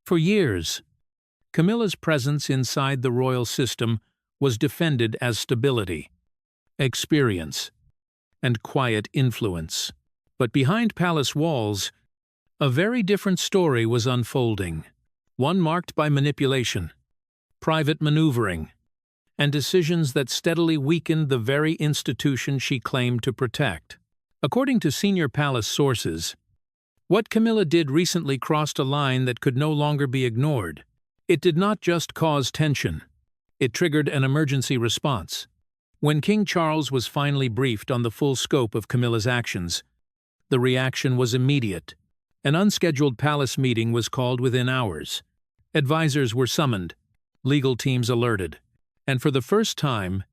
For years, Camilla's presence inside the royal system was defended as stability, experience, and quiet influence. But behind palace walls, a very different story was unfolding, one marked by manipulation, private maneuvering, and decisions that steadily weakened the very institution she claimed to protect. According to senior palace sources, what Camilla did recently crossed a line that could no longer be ignored. It did not just cause tension, it triggered an emergency response. When King Charles was finally briefed on the full scope of Camilla's actions, the reaction was immediate. An unscheduled palace meeting was called within hours. Advisors were summoned, legal teams alerted, and for the first time,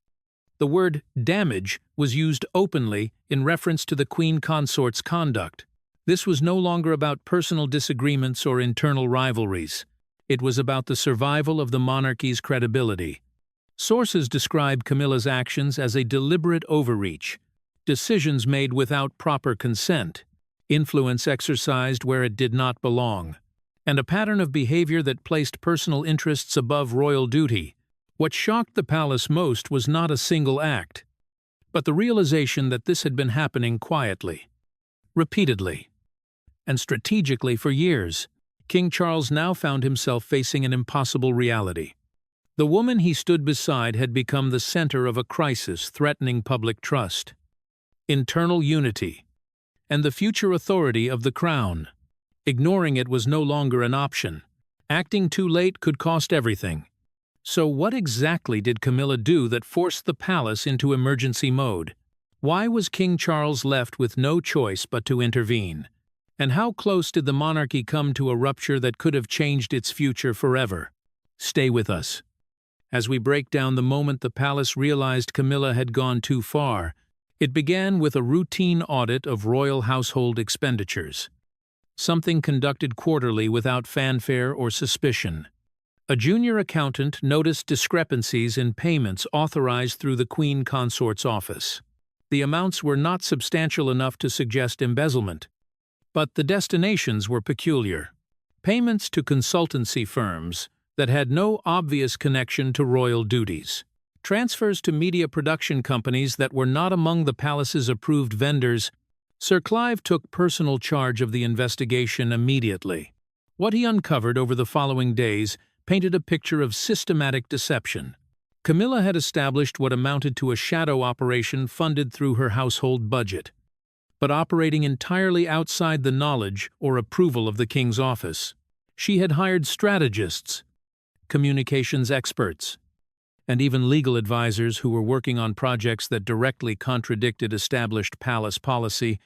the word damage was used openly in reference to the Queen Consort's conduct. This was no longer about personal disagreements or internal rivalries. It was about the survival of the monarchy's credibility. Sources describe Camilla's actions as a deliberate overreach, decisions made without proper consent, influence exercised where it did not belong, and a pattern of behavior that placed personal interests above royal duty. What shocked the palace most was not a single act, but the realization that this had been happening quietly, repeatedly, and strategically for years. King Charles now found himself facing an impossible reality. The woman he stood beside had become the center of a crisis threatening public trust, internal unity, and the future authority of the crown. Ignoring it was no longer an option. Acting too late could cost everything. So what exactly did Camilla do that forced the palace into emergency mode? Why was King Charles left with no choice but to intervene? And how close did the monarchy come to a rupture that could have changed its future forever? Stay with us as we break down the moment the palace realized Camilla had gone too far. It began with a routine audit of royal household expenditures, something conducted quarterly without fanfare or suspicion. A junior accountant noticed discrepancies in payments authorized through the Queen Consort's office. The amounts were not substantial enough to suggest embezzlement, but the destinations were peculiar. Payments to consultancy firms that had no obvious connection to royal duties. Transfers to media production companies that were not among the palace's approved vendors. Sir Clive took personal charge of the investigation immediately. What he uncovered over the following days painted a picture of systematic deception. Camilla had established what amounted to a shadow operation funded through her household budget, but operating entirely outside the knowledge or approval of the king's office. She had hired strategists, communications experts, and even legal advisors who were working on projects that directly contradicted established palace policy.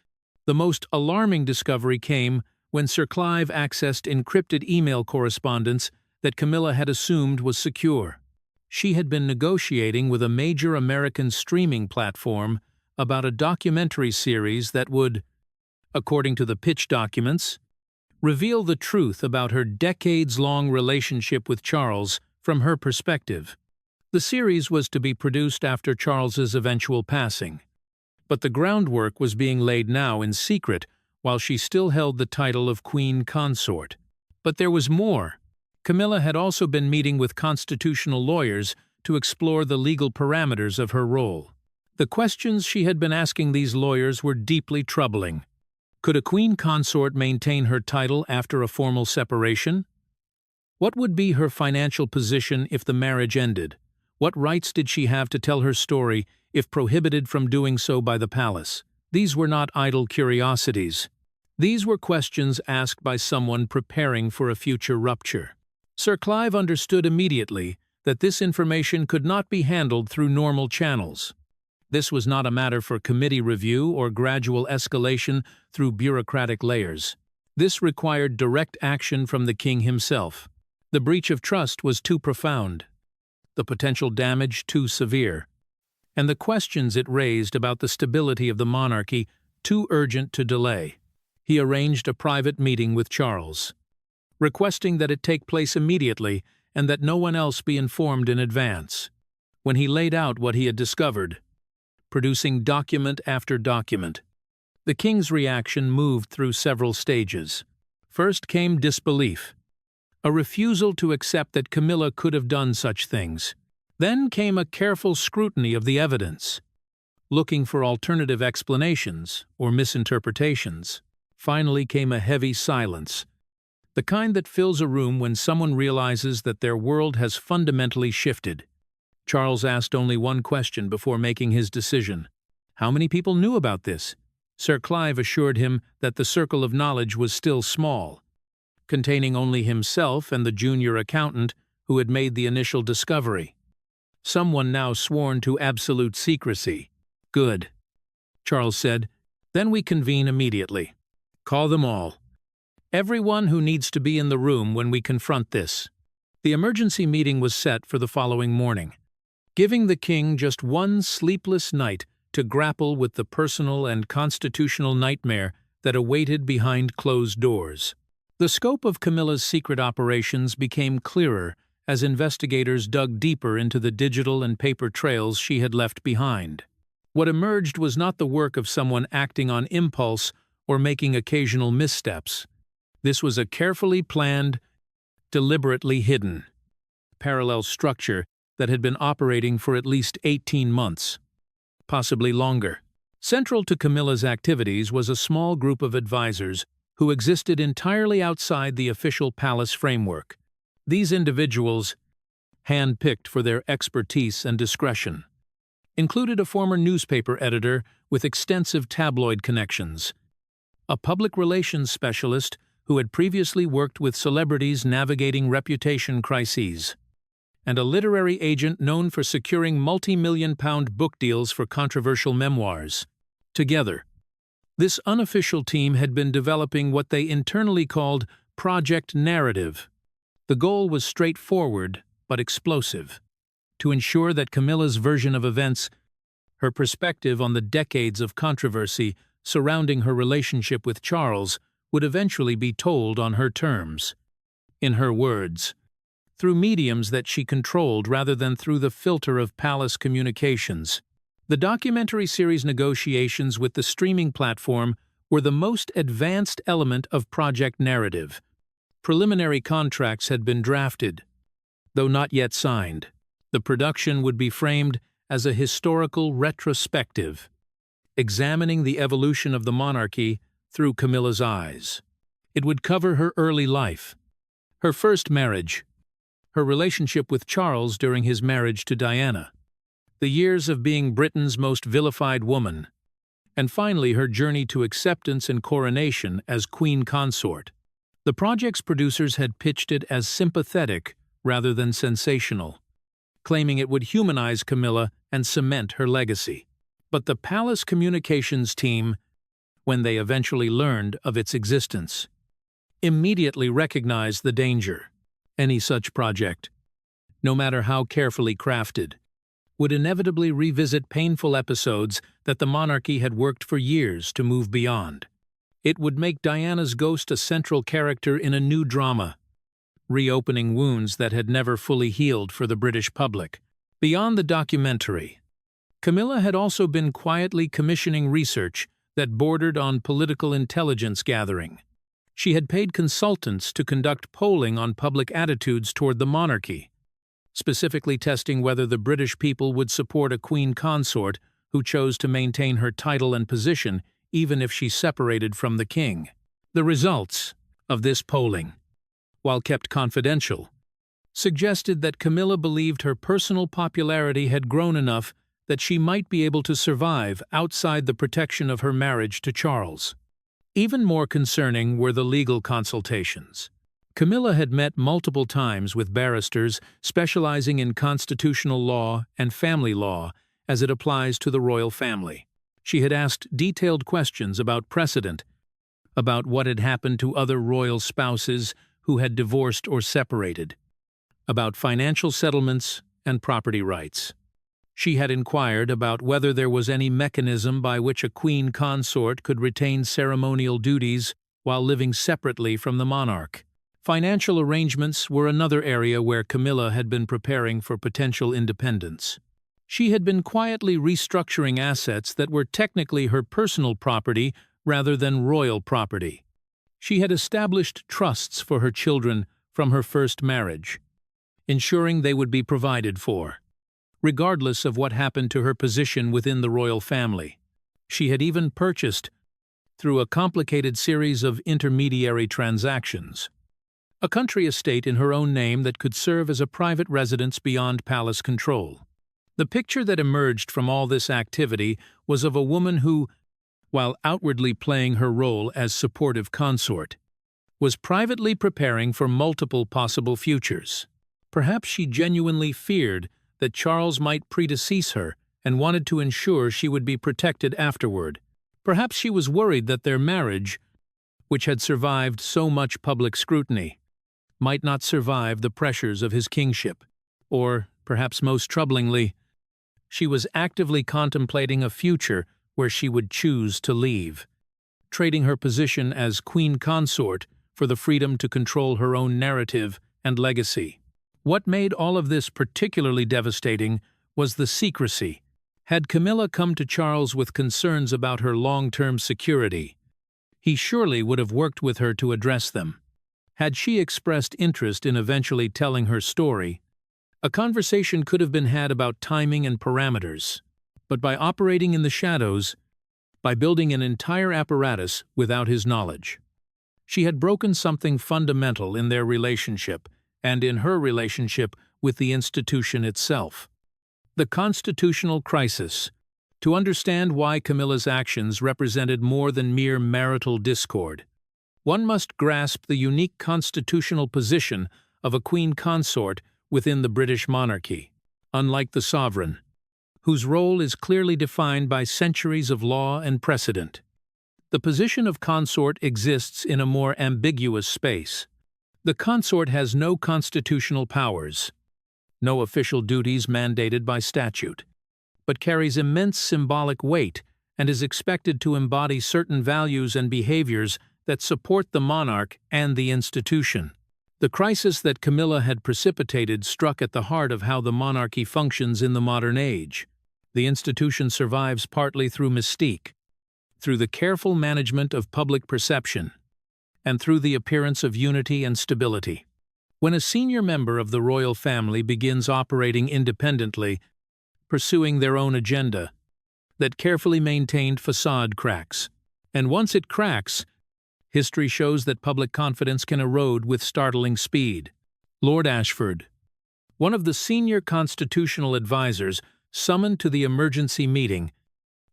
The most alarming discovery came when Sir Clive accessed encrypted email correspondence that Camilla had assumed was secure. She had been negotiating with a major American streaming platform about a documentary series that would, according to the pitch documents, reveal the truth about her decades-long relationship with Charles from her perspective. The series was to be produced after Charles's eventual passing, but the groundwork was being laid now in secret while she still held the title of Queen Consort. But there was more. Camilla had also been meeting with constitutional lawyers to explore the legal parameters of her role. The questions she had been asking these lawyers were deeply troubling. Could a queen consort maintain her title after a formal separation? What would be her financial position if the marriage ended? What rights did she have to tell her story if prohibited from doing so by the palace? These were not idle curiosities. These were questions asked by someone preparing for a future rupture. Sir Clive understood immediately that this information could not be handled through normal channels. This was not a matter for committee review or gradual escalation through bureaucratic layers. This required direct action from the king himself. The breach of trust was too profound, the potential damage too severe, and the questions it raised about the stability of the monarchy too urgent to delay. He arranged a private meeting with Charles, requesting that it take place immediately and that no one else be informed in advance. When he laid out what he had discovered, producing document after document, the king's reaction moved through several stages. First came disbelief, a refusal to accept that Camilla could have done such things. Then came a careful scrutiny of the evidence, looking for alternative explanations or misinterpretations. Finally came a heavy silence, the kind that fills a room when someone realizes that their world has fundamentally shifted. Charles asked only one question before making his decision. How many people knew about this? Sir Clive assured him that the circle of knowledge was still small, containing only himself and the junior accountant who had made the initial discovery. Someone now sworn to absolute secrecy. Good, Charles said. Then we convene immediately. Call them all. Everyone who needs to be in the room when we confront this. The emergency meeting was set for the following morning, giving the king just one sleepless night to grapple with the personal and constitutional nightmare that awaited behind closed doors. The scope of Camilla's secret operations became clearer as investigators dug deeper into the digital and paper trails she had left behind. What emerged was not the work of someone acting on impulse or making occasional missteps. This was a carefully planned, deliberately hidden, parallel structure that had been operating for at least 18 months, possibly longer. Central to Camilla's activities was a small group of advisors who existed entirely outside the official palace framework. These individuals, hand-picked for their expertise and discretion, included a former newspaper editor with extensive tabloid connections, a public relations specialist who had previously worked with celebrities navigating reputation crises, and a literary agent known for securing multi-million-pound book deals for controversial memoirs. Together, this unofficial team had been developing what they internally called Project Narrative. The goal was straightforward but explosive: to ensure that Camilla's version of events, her perspective on the decades of controversy surrounding her relationship with Charles, would eventually be told on her terms, in her words, through mediums that she controlled rather than through the filter of palace communications. The documentary series negotiations with the streaming platform were the most advanced element of Project Narrative. Preliminary contracts had been drafted, though not yet signed. The production would be framed as a historical retrospective, examining the evolution of the monarchy through Camilla's eyes. It would cover her early life, her first marriage, her relationship with Charles during his marriage to Diana, the years of being Britain's most vilified woman, and finally her journey to acceptance and coronation as queen consort. The project's producers had pitched it as sympathetic rather than sensational, claiming it would humanize Camilla and cement her legacy. But the palace communications team, when they eventually learned of its existence, immediately recognized the danger. Any such project, no matter how carefully crafted, would inevitably revisit painful episodes that the monarchy had worked for years to move beyond. It would make Diana's ghost a central character in a new drama, reopening wounds that had never fully healed for the British public. Beyond the documentary, Camilla had also been quietly commissioning research that bordered on political intelligence gathering. She had paid consultants to conduct polling on public attitudes toward the monarchy, specifically testing whether the British people would support a queen consort who chose to maintain her title and position even if she separated from the king. The results of this polling, while kept confidential, suggested that Camilla believed her personal popularity had grown enough that she might be able to survive outside the protection of her marriage to Charles. Even more concerning were the legal consultations. Camilla had met multiple times with barristers specializing in constitutional law and family law as it applies to the royal family. She had asked detailed questions about precedent, about what had happened to other royal spouses who had divorced or separated, about financial settlements and property rights. She had inquired about whether there was any mechanism by which a queen consort could retain ceremonial duties while living separately from the monarch. Financial arrangements were another area where Camilla had been preparing for potential independence. She had been quietly restructuring assets that were technically her personal property rather than royal property. She had established trusts for her children from her first marriage, ensuring they would be provided for, regardless of what happened to her position within the royal family. She had even purchased, through a complicated series of intermediary transactions, a country estate in her own name that could serve as a private residence beyond palace control. The picture that emerged from all this activity was of a woman who, while outwardly playing her role as supportive consort, was privately preparing for multiple possible futures. Perhaps she genuinely feared that Charles might predecease her and wanted to ensure she would be protected afterward. Perhaps she was worried that their marriage, which had survived so much public scrutiny, might not survive the pressures of his kingship. Or, perhaps most troublingly, she was actively contemplating a future where she would choose to leave, trading her position as queen consort for the freedom to control her own narrative and legacy. What made all of this particularly devastating was the secrecy. Had Camilla come to Charles with concerns about her long-term security, he surely would have worked with her to address them. Had she expressed interest in eventually telling her story, a conversation could have been had about timing and parameters. But by operating in the shadows, by building an entire apparatus without his knowledge, she had broken something fundamental in their relationship and in her relationship with the institution itself. The constitutional crisis. To understand why Camilla's actions represented more than mere marital discord, one must grasp the unique constitutional position of a queen consort within the British monarchy. Unlike the sovereign, whose role is clearly defined by centuries of law and precedent, the position of consort exists in a more ambiguous space. The consort has no constitutional powers, no official duties mandated by statute, but carries immense symbolic weight and is expected to embody certain values and behaviors that support the monarch and the institution. The crisis that Camilla had precipitated struck at the heart of how the monarchy functions in the modern age. The institution survives partly through mystique, through the careful management of public perception, and through the appearance of unity and stability. When a senior member of the royal family begins operating independently, pursuing their own agenda, that carefully maintained facade cracks. And once it cracks, history shows that public confidence can erode with startling speed. Lord Ashford, one of the senior constitutional advisers summoned to the emergency meeting,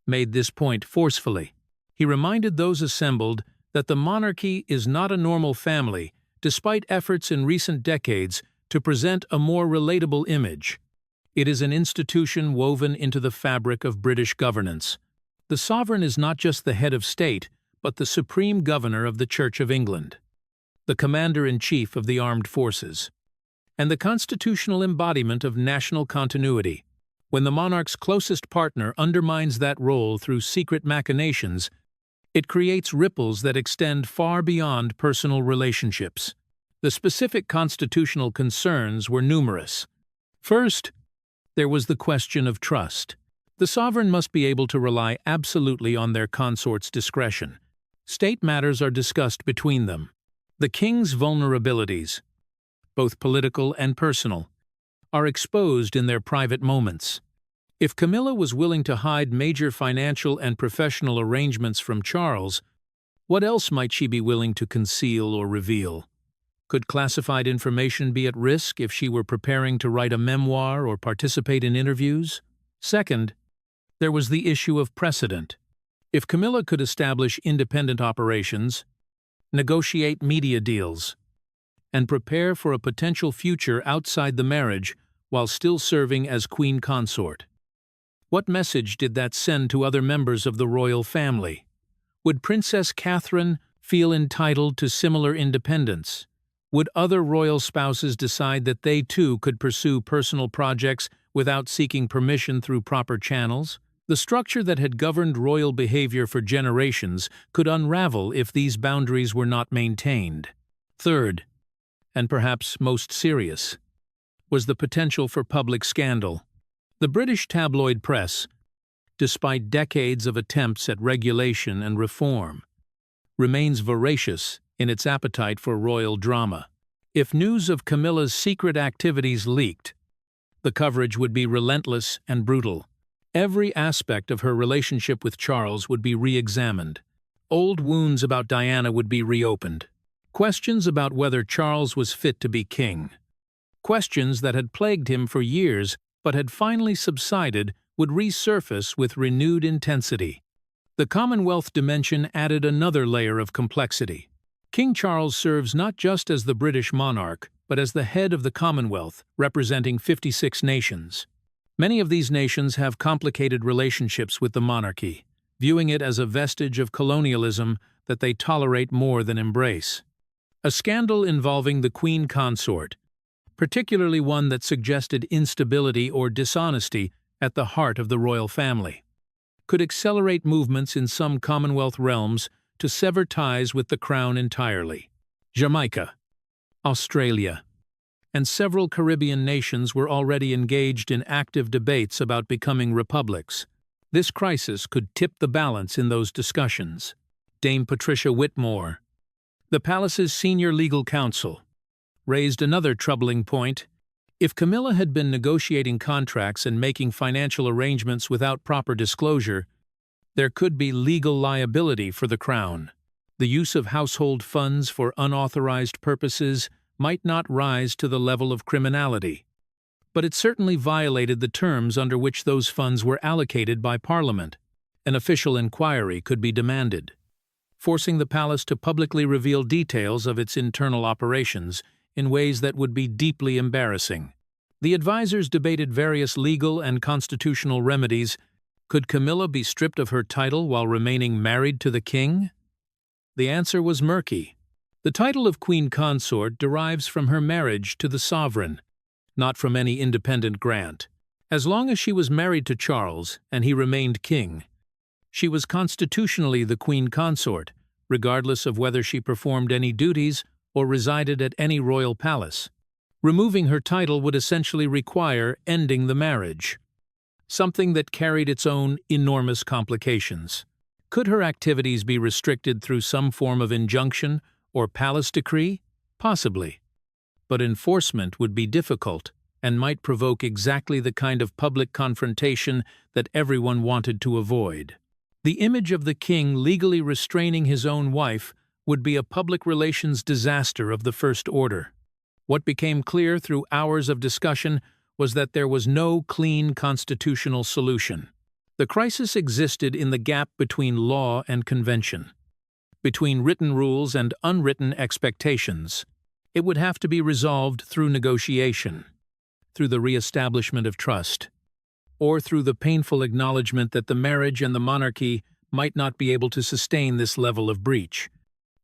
made this point forcefully. He reminded those assembled that the monarchy is not a normal family, despite efforts in recent decades to present a more relatable image. It is an institution woven into the fabric of British governance. The sovereign is not just the head of state, but the supreme governor of the Church of England, the commander-in-chief of the armed forces, and the constitutional embodiment of national continuity. When the monarch's closest partner undermines that role through secret machinations, it creates ripples that extend far beyond personal relationships. The specific constitutional concerns were numerous. First, there was the question of trust. The sovereign must be able to rely absolutely on their consort's discretion. State matters are discussed between them. The king's vulnerabilities, both political and personal, are exposed in their private moments. If Camilla was willing to hide major financial and professional arrangements from Charles, what else might she be willing to conceal or reveal? Could classified information be at risk if she were preparing to write a memoir or participate in interviews? Second, there was the issue of precedent. If Camilla could establish independent operations, negotiate media deals, and prepare for a potential future outside the marriage while still serving as queen consort, what message did that send to other members of the royal family? Would Princess Catherine feel entitled to similar independence? Would other royal spouses decide that they too could pursue personal projects without seeking permission through proper channels? The structure that had governed royal behavior for generations could unravel if these boundaries were not maintained. Third, and perhaps most serious, was the potential for public scandal. The British tabloid press, despite decades of attempts at regulation and reform, remains voracious in its appetite for royal drama. If news of Camilla's secret activities leaked, the coverage would be relentless and brutal. Every aspect of her relationship with Charles would be re-examined. Old wounds about Diana would be reopened. Questions about whether Charles was fit to be king. Questions that had plagued him for years but had finally subsided would resurface with renewed intensity. The Commonwealth dimension added another layer of complexity. King Charles serves not just as the British monarch, but as the head of the Commonwealth, representing 56 nations. Many of these nations have complicated relationships with the monarchy, viewing it as a vestige of colonialism that they tolerate more than embrace. A scandal involving the Queen Consort, particularly one that suggested instability or dishonesty at the heart of the royal family, could accelerate movements in some Commonwealth realms to sever ties with the crown entirely. Jamaica, Australia, and several Caribbean nations were already engaged in active debates about becoming republics. This crisis could tip the balance in those discussions. Dame Patricia Whitmore, the palace's senior legal counsel, raised another troubling point. If Camilla had been negotiating contracts and making financial arrangements without proper disclosure, there could be legal liability for the crown. The use of household funds for unauthorized purposes might not rise to the level of criminality, but it certainly violated the terms under which those funds were allocated by Parliament. An official inquiry could be demanded, forcing the palace to publicly reveal details of its internal operations in ways that would be deeply embarrassing. The advisors debated various legal and constitutional remedies. Could Camilla be stripped of her title while remaining married to the king? The answer was murky. The title of Queen Consort derives from her marriage to the sovereign, not from any independent grant. As long as she was married to Charles and he remained king, she was constitutionally the Queen Consort, regardless of whether she performed any duties or resided at any royal palace. Removing her title would essentially require ending the marriage, something that carried its own enormous complications. Could her activities be restricted through some form of injunction or palace decree? Possibly. But enforcement would be difficult and might provoke exactly the kind of public confrontation that everyone wanted to avoid. The image of the king legally restraining his own wife would be a public relations disaster of the first order. What became clear through hours of discussion was that there was no clean constitutional solution. The crisis existed in the gap between law and convention, between written rules and unwritten expectations. It would have to be resolved through negotiation, through the re-establishment of trust, or through the painful acknowledgement that the marriage and the monarchy might not be able to sustain this level of breach.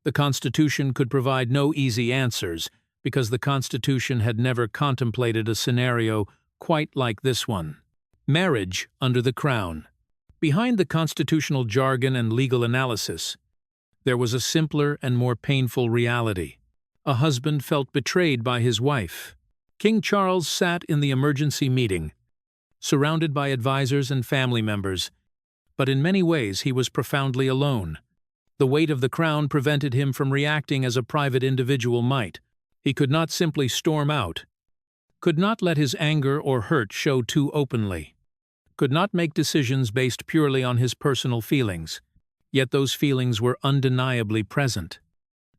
The Constitution could provide no easy answers, because the Constitution had never contemplated a scenario quite like this one. Marriage under the crown. Behind the constitutional jargon and legal analysis, there was a simpler and more painful reality. A husband felt betrayed by his wife. King Charles sat in the emergency meeting, surrounded by advisors and family members, but in many ways he was profoundly alone. The weight of the crown prevented him from reacting as a private individual might. He could not simply storm out, could not let his anger or hurt show too openly, could not make decisions based purely on his personal feelings. Yet those feelings were undeniably present,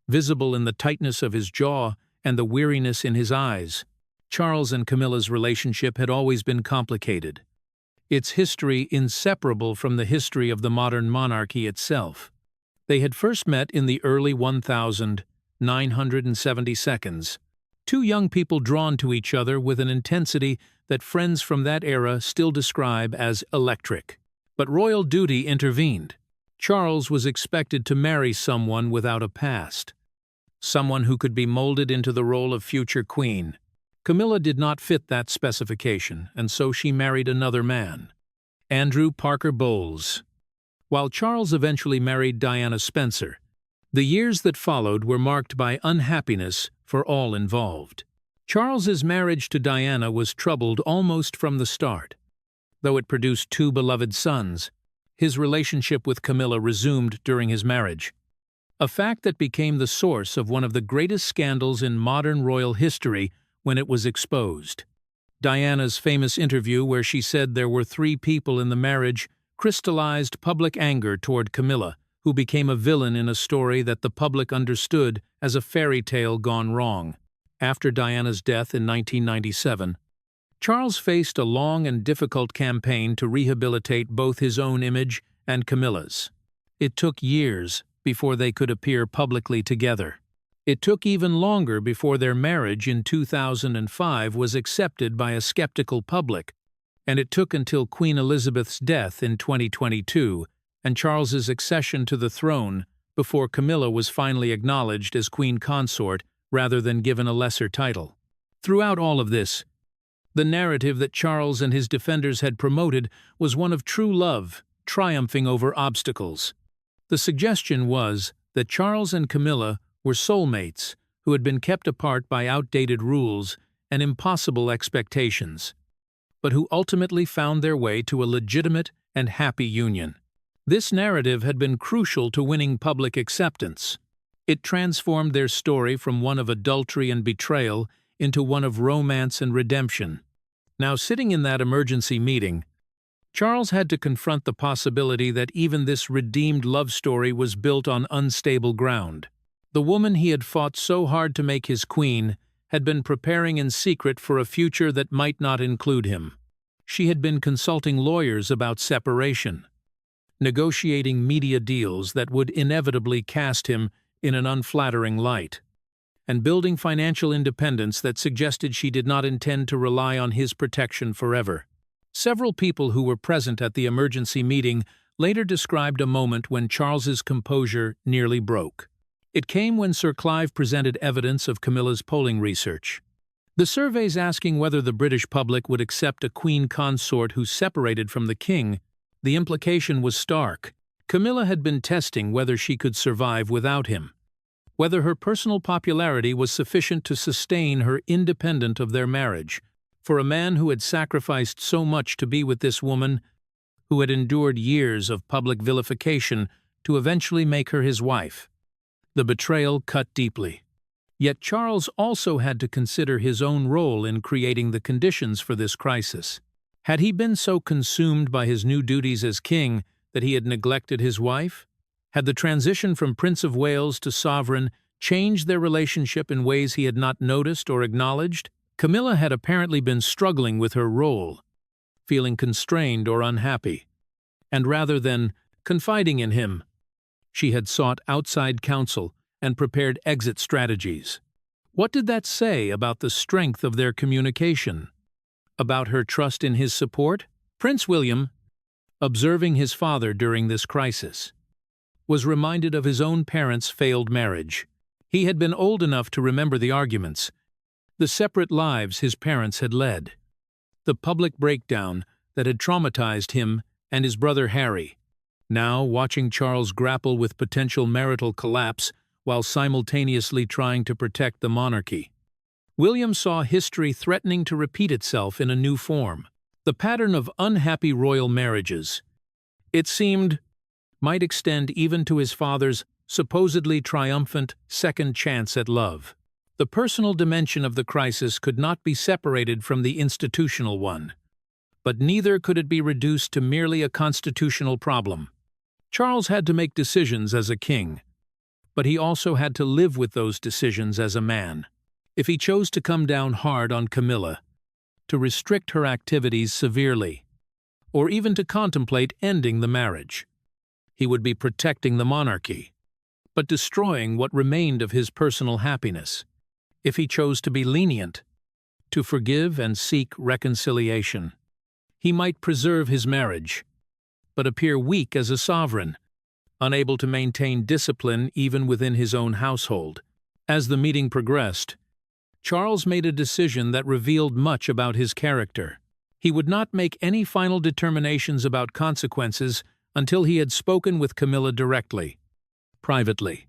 visible in the tightness of his jaw and the weariness in his eyes. Charles and Camilla's relationship had always been complicated, its history inseparable from the history of the modern monarchy itself. They had first met in the early 1972s, two young people drawn to each other with an intensity that friends from that era still describe as electric. But royal duty intervened. Charles was expected to marry someone without a past, someone who could be molded into the role of future queen. Camilla did not fit that specification, and so she married another man, Andrew Parker Bowles. While Charles eventually married Diana Spencer, the years that followed were marked by unhappiness for all involved. Charles's marriage to Diana was troubled almost from the start. Though it produced two beloved sons, his relationship with Camilla resumed during his marriage. a fact that became the source of one of the greatest scandals in modern royal history when it was exposed. Diana's famous interview where she said there were 3 people in the marriage crystallized public anger toward Camilla, who became a villain in a story that the public understood as a fairy tale gone wrong. After Diana's death in 1997, Charles faced a long and difficult campaign to rehabilitate both his own image and Camilla's. It took years before they could appear publicly together. It took even longer before their marriage in 2005 was accepted by a skeptical public, and it took until Queen Elizabeth's death in 2022 and Charles's accession to the throne before Camilla was finally acknowledged as queen consort rather than given a lesser title. Throughout all of this, the narrative that Charles and his defenders had promoted was one of true love, triumphing over obstacles. The suggestion was that Charles and Camilla were soulmates who had been kept apart by outdated rules and impossible expectations, but who ultimately found their way to a legitimate and happy union. This narrative had been crucial to winning public acceptance. It transformed their story from one of adultery and betrayal into one of romance and redemption. Now, sitting in that emergency meeting, Charles had to confront the possibility that even this redeemed love story was built on unstable ground. The woman he had fought so hard to make his queen had been preparing in secret for a future that might not include him. She had been consulting lawyers about separation, negotiating media deals that would inevitably cast him in an unflattering light, and building financial independence that suggested she did not intend to rely on his protection forever. Several people who were present at the emergency meeting later described a moment when Charles's composure nearly broke. It came when Sir Clive presented evidence of Camilla's polling research. The surveys asking whether the British public would accept a queen consort who separated from the king. The implication was stark. Camilla had been testing whether she could survive without him, whether her personal popularity was sufficient to sustain her independent of their marriage. For a man who had sacrificed so much to be with this woman, who had endured years of public vilification to eventually make her his wife, the betrayal cut deeply. Yet Charles also had to consider his own role in creating the conditions for this crisis. Had he been so consumed by his new duties as king that he had neglected his wife? Had the transition from Prince of Wales to sovereign changed their relationship in ways he had not noticed or acknowledged? Camilla had apparently been struggling with her role, feeling constrained or unhappy, and rather than confiding in him, she had sought outside counsel and prepared exit strategies. What did that say about the strength of their communication? About her trust in his support? Prince William, observing his father during this crisis, was reminded of his own parents' failed marriage. He had been old enough to remember the arguments, the separate lives his parents had led, the public breakdown that had traumatized him and his brother Harry. Now, watching Charles grapple with potential marital collapse while simultaneously trying to protect the monarchy, William saw history threatening to repeat itself in a new form. The pattern of unhappy royal marriages, it seemed, might extend even to his father's supposedly triumphant second chance at love. The personal dimension of the crisis could not be separated from the institutional one, but neither could it be reduced to merely a constitutional problem. Charles had to make decisions as a king, but he also had to live with those decisions as a man. If he chose to come down hard on Camilla, to restrict her activities severely, or even to contemplate ending the marriage, he would be protecting the monarchy, but destroying what remained of his personal happiness. If he chose to be lenient, to forgive and seek reconciliation, he might preserve his marriage, but appear weak as a sovereign, unable to maintain discipline even within his own household. As the meeting progressed, Charles made a decision that revealed much about his character. He would not make any final determinations about consequences until he had spoken with Camilla directly, privately,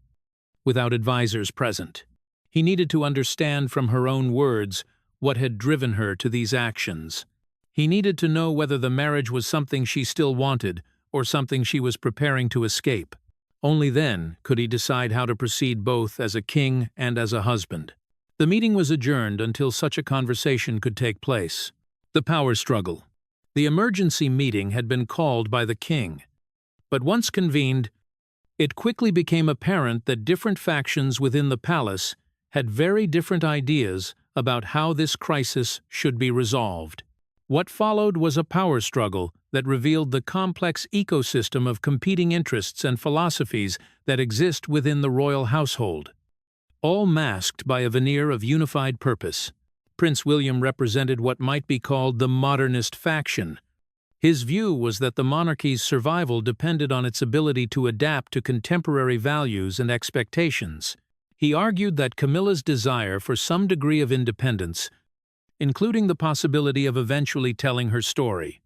without advisors present. He needed to understand from her own words what had driven her to these actions. He needed to know whether the marriage was something she still wanted or something she was preparing to escape. Only then could he decide how to proceed both as a king and as a husband. The meeting was adjourned until such a conversation could take place. The power struggle. The emergency meeting had been called by the king, but once convened, it quickly became apparent that different factions within the palace had very different ideas about how this crisis should be resolved. What followed was a power struggle that revealed the complex ecosystem of competing interests and philosophies that exist within the royal household, all masked by a veneer of unified purpose. Prince William represented what might be called the modernist faction. His view was that the monarchy's survival depended on its ability to adapt to contemporary values and expectations. He argued that Camilla's desire for some degree of independence, including the possibility of eventually telling her story,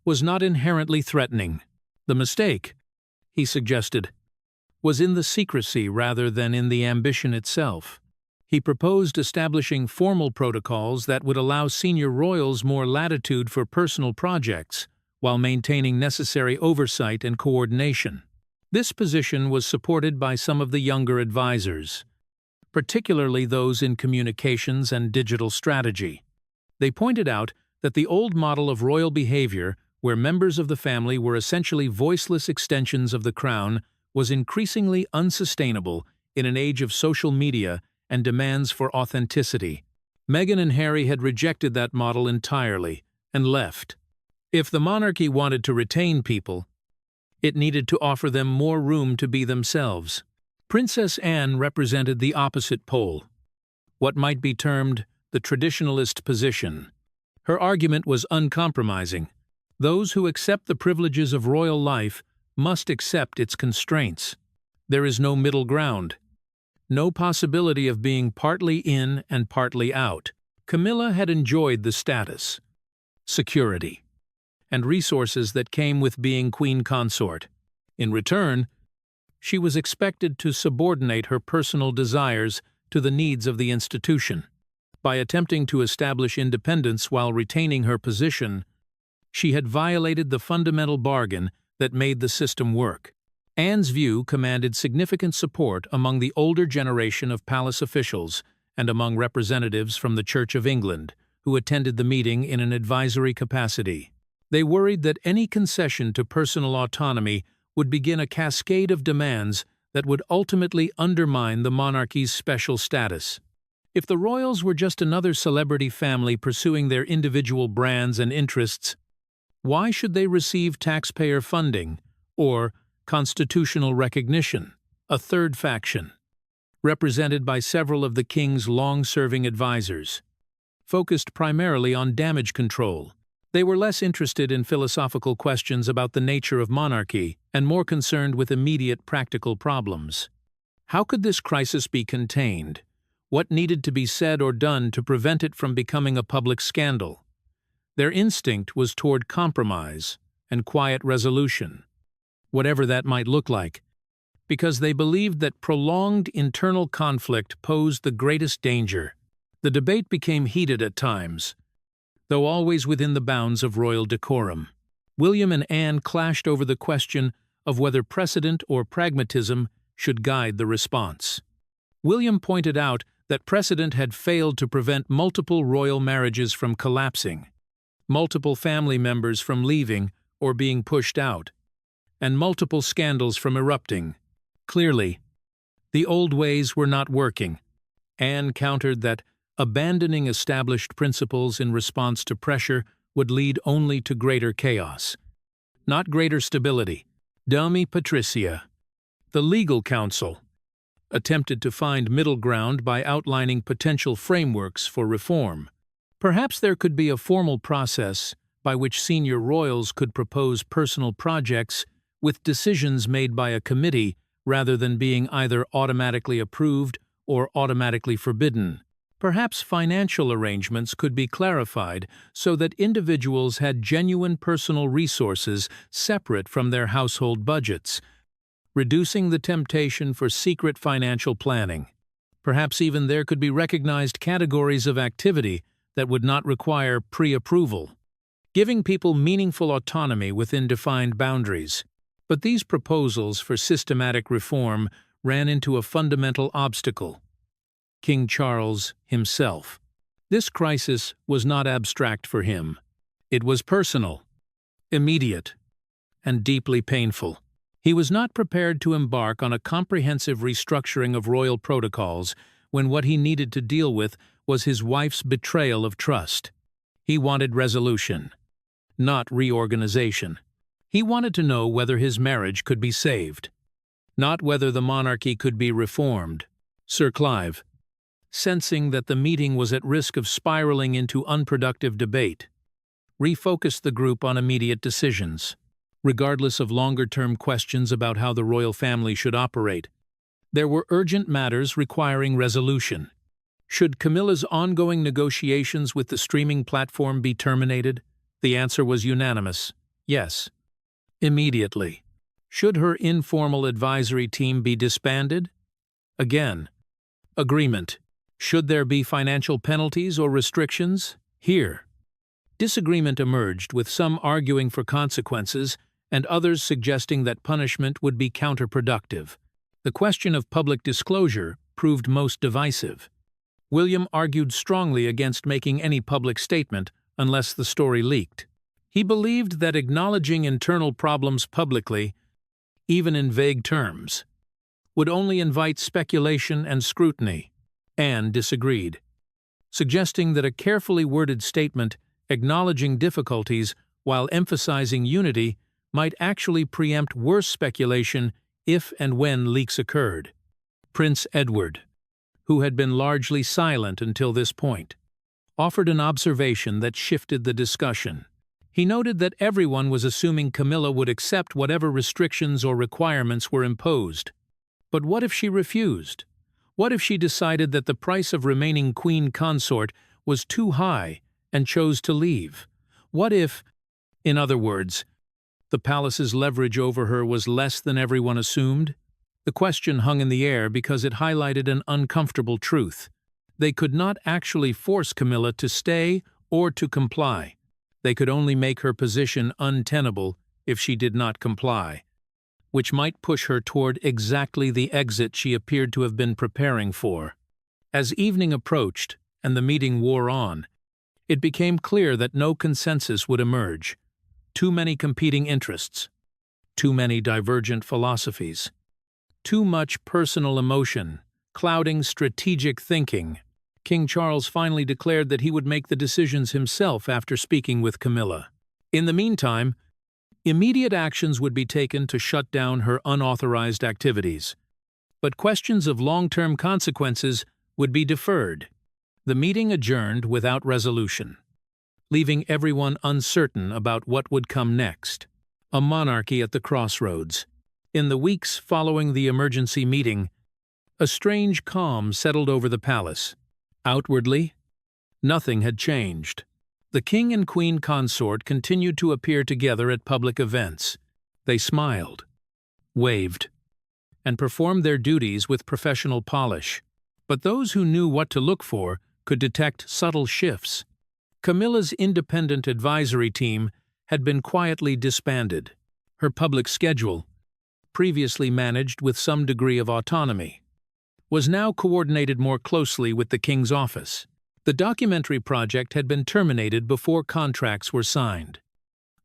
was not inherently threatening. The mistake, he suggested, was in the secrecy rather than in the ambition itself. He proposed establishing formal protocols that would allow senior royals more latitude for personal projects, while maintaining necessary oversight and coordination. This position was supported by some of the younger advisors, particularly those in communications and digital strategy. They pointed out that the old model of royal behavior, where members of the family were essentially voiceless extensions of the crown, was increasingly unsustainable in an age of social media and demands for authenticity. Meghan and Harry had rejected that model entirely and left. If the monarchy wanted to retain people, it needed to offer them more room to be themselves. Princess Anne represented the opposite pole, what might be termed the traditionalist position. Her argument was uncompromising. Those who accept the privileges of royal life must accept its constraints. There is no middle ground, no possibility of being partly in and partly out. Camilla had enjoyed the status, security, and resources that came with being queen consort. In return, she was expected to subordinate her personal desires to the needs of the institution. By attempting to establish independence while retaining her position, she had violated the fundamental bargain that made the system work. Anne's view commanded significant support among the older generation of palace officials and among representatives from the Church of England, who attended the meeting in an advisory capacity. They worried that any concession to personal autonomy would begin a cascade of demands that would ultimately undermine the monarchy's special status. If the royals were just another celebrity family pursuing their individual brands and interests, why should they receive taxpayer funding or constitutional recognition? A third faction, represented by several of the king's long-serving advisors, focused primarily on damage control. They were less interested in philosophical questions about the nature of monarchy and more concerned with immediate practical problems. How could this crisis be contained? What needed to be said or done to prevent it from becoming a public scandal? Their instinct was toward compromise and quiet resolution, whatever that might look like, because they believed that prolonged internal conflict posed the greatest danger. The debate became heated at times, though always within the bounds of royal decorum. William and Anne clashed over the question of whether precedent or pragmatism should guide the response. William pointed out that precedent had failed to prevent multiple royal marriages from collapsing, multiple family members from leaving or being pushed out, and multiple scandals from erupting. Clearly, the old ways were not working. Anne countered that abandoning established principles in response to pressure would lead only to greater chaos, not greater stability. Dame Patricia, the legal counsel, attempted to find middle ground by outlining potential frameworks for reform. Perhaps there could be a formal process by which senior royals could propose personal projects with decisions made by a committee rather than being either automatically approved or automatically forbidden. Perhaps financial arrangements could be clarified so that individuals had genuine personal resources separate from their household budgets, reducing the temptation for secret financial planning. Perhaps even there could be recognized categories of activity that would not require pre-approval, giving people meaningful autonomy within defined boundaries. But these proposals for systematic reform ran into a fundamental obstacle: King Charles himself. This crisis was not abstract for him. It was personal, immediate, and deeply painful. He was not prepared to embark on a comprehensive restructuring of royal protocols when what he needed to deal with was his wife's betrayal of trust. He wanted resolution, not reorganization. He wanted to know whether his marriage could be saved, not whether the monarchy could be reformed. Sir Clive, sensing that the meeting was at risk of spiraling into unproductive debate, refocused the group on immediate decisions. Regardless of longer-term questions about how the royal family should operate, there were urgent matters requiring resolution. Should Camilla's ongoing negotiations with the streaming platform be terminated? The answer was unanimous: yes. Immediately. Should her informal advisory team be disbanded? Again. Agreement. Should there be financial penalties or restrictions? Here. Disagreement emerged, with some arguing for consequences and others suggesting that punishment would be counterproductive. The question of public disclosure proved most divisive. William argued strongly against making any public statement unless the story leaked. He believed that acknowledging internal problems publicly, even in vague terms, would only invite speculation and scrutiny. Anne disagreed, suggesting that a carefully worded statement acknowledging difficulties while emphasizing unity might actually preempt worse speculation if and when leaks occurred. Prince Edward, who had been largely silent until this point, offered an observation that shifted the discussion. He noted that everyone was assuming Camilla would accept whatever restrictions or requirements were imposed. But what if she refused? What if she decided that the price of remaining queen consort was too high and chose to leave? What if, in other words, the palace's leverage over her was less than everyone assumed? The question hung in the air because it highlighted an uncomfortable truth. They could not actually force Camilla to stay or to comply. They could only make her position untenable if she did not comply, which might push her toward exactly the exit she appeared to have been preparing for. As evening approached and the meeting wore on, it became clear that no consensus would emerge. Too many competing interests, too many divergent philosophies, too much personal emotion, clouding strategic thinking. King Charles finally declared that he would make the decisions himself after speaking with Camilla. In the meantime, immediate actions would be taken to shut down her unauthorized activities. But questions of long-term consequences would be deferred. The meeting adjourned without resolution, leaving everyone uncertain about what would come next. A monarchy at the crossroads. In the weeks following the emergency meeting, a strange calm settled over the palace. Outwardly, nothing had changed. The king and queen consort continued to appear together at public events. They smiled, waved, and performed their duties with professional polish. But those who knew what to look for could detect subtle shifts. Camilla's independent advisory team had been quietly disbanded. Her public schedule, previously managed with some degree of autonomy, was now coordinated more closely with the king's office. The documentary project had been terminated before contracts were signed.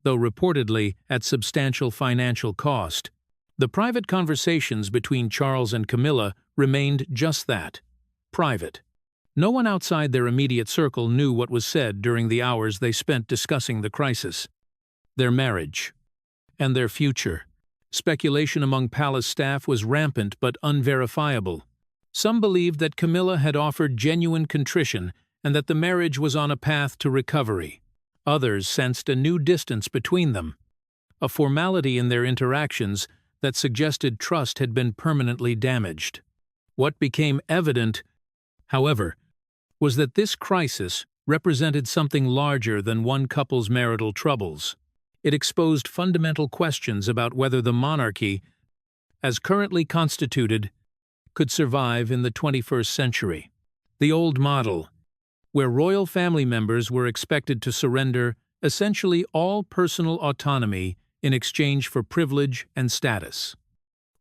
Though reportedly at substantial financial cost, the private conversations between Charles and Camilla remained just that, private. No one outside their immediate circle knew what was said during the hours they spent discussing the crisis, their marriage, and their future. Speculation among palace staff was rampant but unverifiable. Some believed that Camilla had offered genuine contrition and that the marriage was on a path to recovery. Others sensed a new distance between them, a formality in their interactions that suggested trust had been permanently damaged. What became evident, however, was that this crisis represented something larger than one couple's marital troubles. It exposed fundamental questions about whether the monarchy, as currently constituted, could survive in the 21st century. The old model, where royal family members were expected to surrender essentially all personal autonomy in exchange for privilege and status,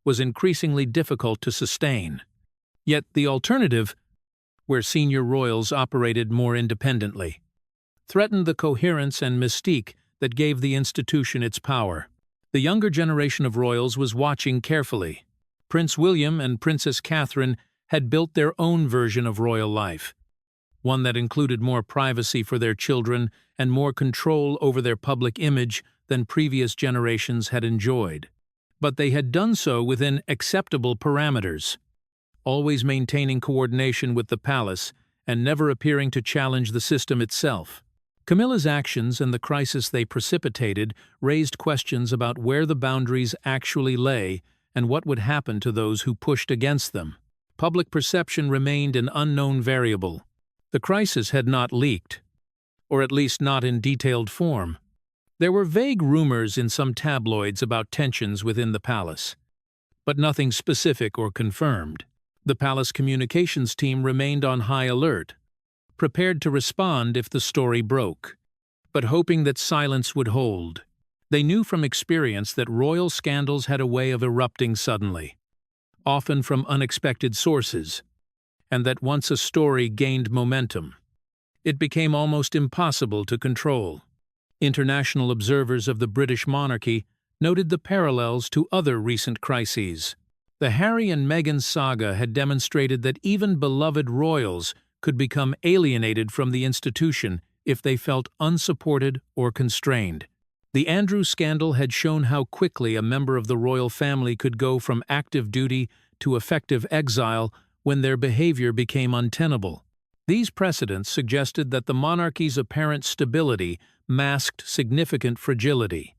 was increasingly difficult to sustain. Yet the alternative, where senior royals operated more independently, threatened the coherence and mystique that gave the institution its power. The younger generation of royals was watching carefully. Prince William and Princess Catherine had built their own version of royal life, one that included more privacy for their children and more control over their public image than previous generations had enjoyed. But they had done so within acceptable parameters, always maintaining coordination with the palace and never appearing to challenge the system itself. Camilla's actions and the crisis they precipitated raised questions about where the boundaries actually lay and what would happen to those who pushed against them. Public perception remained an unknown variable. The crisis had not leaked, or at least not in detailed form. There were vague rumors in some tabloids about tensions within the palace, but nothing specific or confirmed. The palace communications team remained on high alert, prepared to respond if the story broke, but hoping that silence would hold. They knew from experience that royal scandals had a way of erupting suddenly, often from unexpected sources, and that once a story gained momentum, it became almost impossible to control. International observers of the British monarchy noted the parallels to other recent crises. The Harry and Meghan saga had demonstrated that even beloved royals could become alienated from the institution if they felt unsupported or constrained. The Andrew scandal had shown how quickly a member of the royal family could go from active duty to effective exile when their behavior became untenable. These precedents suggested that the monarchy's apparent stability masked significant fragility.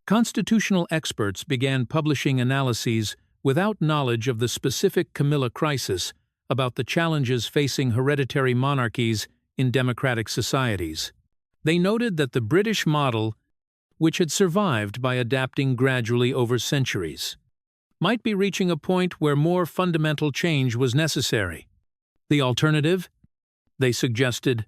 Constitutional experts began publishing analyses without knowledge of the specific Camilla crisis about the challenges facing hereditary monarchies in democratic societies. They noted that the British model, which had survived by adapting gradually over centuries, might be reaching a point where more fundamental change was necessary. The alternative, they suggested,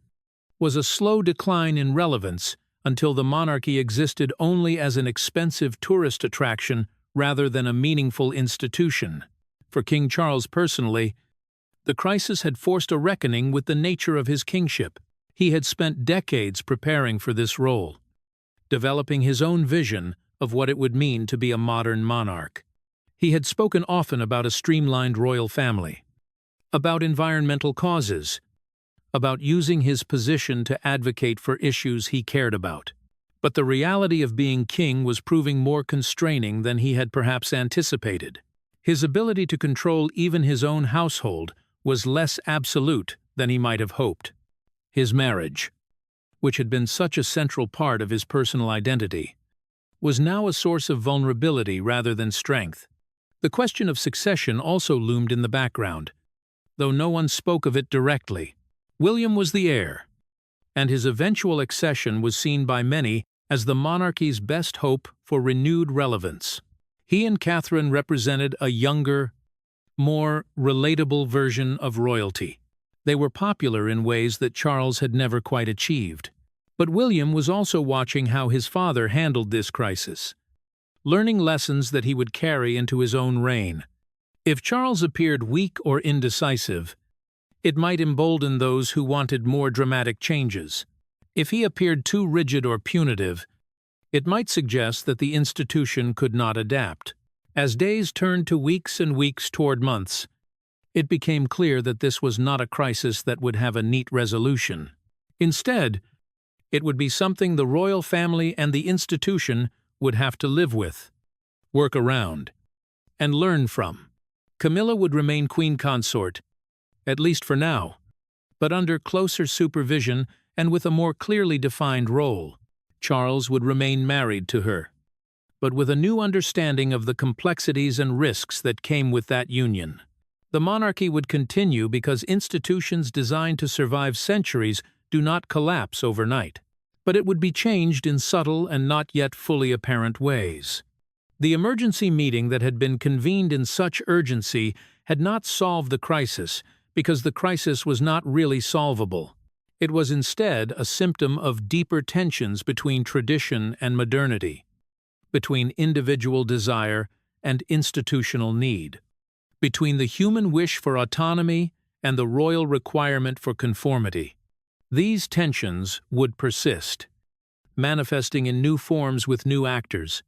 was a slow decline in relevance until the monarchy existed only as an expensive tourist attraction rather than a meaningful institution. For King Charles personally, the crisis had forced a reckoning with the nature of his kingship. He had spent decades preparing for this role, developing his own vision of what it would mean to be a modern monarch. He had spoken often about a streamlined royal family, about environmental causes, about using his position to advocate for issues he cared about. But the reality of being king was proving more constraining than he had perhaps anticipated. His ability to control even his own household was less absolute than he might have hoped. His marriage, which had been such a central part of his personal identity, was now a source of vulnerability rather than strength. The question of succession also loomed in the background, though no one spoke of it directly. William was the heir, and his eventual accession was seen by many as the monarchy's best hope for renewed relevance. He and Catherine represented a younger, more relatable version of royalty. They were popular in ways that Charles had never quite achieved. But William was also watching how his father handled this crisis, learning lessons that he would carry into his own reign. If Charles appeared weak or indecisive, it might embolden those who wanted more dramatic changes. If he appeared too rigid or punitive, it might suggest that the institution could not adapt. As days turned to weeks and weeks toward months, it became clear that this was not a crisis that would have a neat resolution. Instead, it would be something the royal family and the institution would have to live with, work around, and learn from. Camilla would remain queen consort, at least for now, but under closer supervision and with a more clearly defined role. Charles would remain married to her, but with a new understanding of the complexities and risks that came with that union. The monarchy would continue because institutions designed to survive centuries do not collapse overnight, but it would be changed in subtle and not yet fully apparent ways. The emergency meeting that had been convened in such urgency had not solved the crisis because the crisis was not really solvable. It was instead a symptom of deeper tensions between tradition and modernity. between individual desire and institutional need, between the human wish for autonomy and the royal requirement for conformity. These tensions would persist, manifesting in new forms with new actors,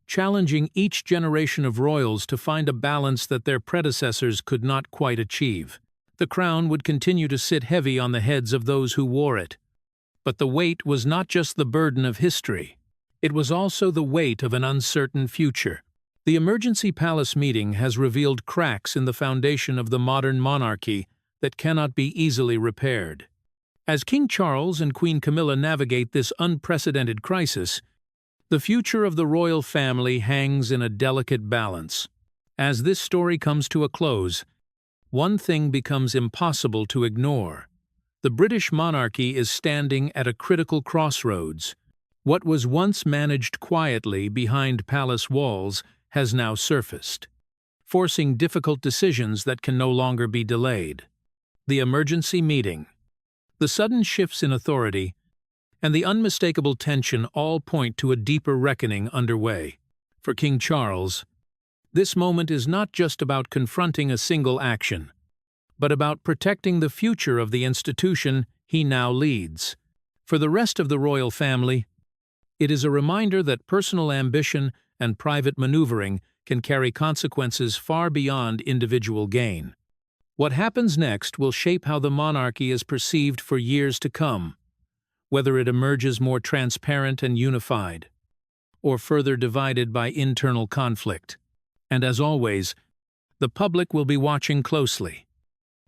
challenging each generation of royals to find a balance that their predecessors could not quite achieve. The crown would continue to sit heavy on the heads of those who wore it. But the weight was not just the burden of history. It was also the weight of an uncertain future. The emergency palace meeting has revealed cracks in the foundation of the modern monarchy that cannot be easily repaired. As King Charles and Queen Camilla navigate this unprecedented crisis, the future of the royal family hangs in a delicate balance. As this story comes to a close, one thing becomes impossible to ignore. The British monarchy is standing at a critical crossroads. What was once managed quietly behind palace walls has now surfaced, forcing difficult decisions that can no longer be delayed. The emergency meeting, the sudden shifts in authority, and the unmistakable tension all point to a deeper reckoning underway. For King Charles, this moment is not just about confronting a single action, but about protecting the future of the institution he now leads. For the rest of the royal family, it is a reminder that personal ambition and private maneuvering can carry consequences far beyond individual gain. What happens next will shape how the monarchy is perceived for years to come, whether it emerges more transparent and unified, or further divided by internal conflict. And as always, the public will be watching closely,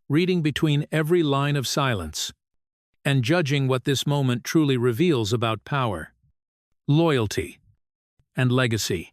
reading between every line of silence, and judging what this moment truly reveals about power, loyalty, and legacy.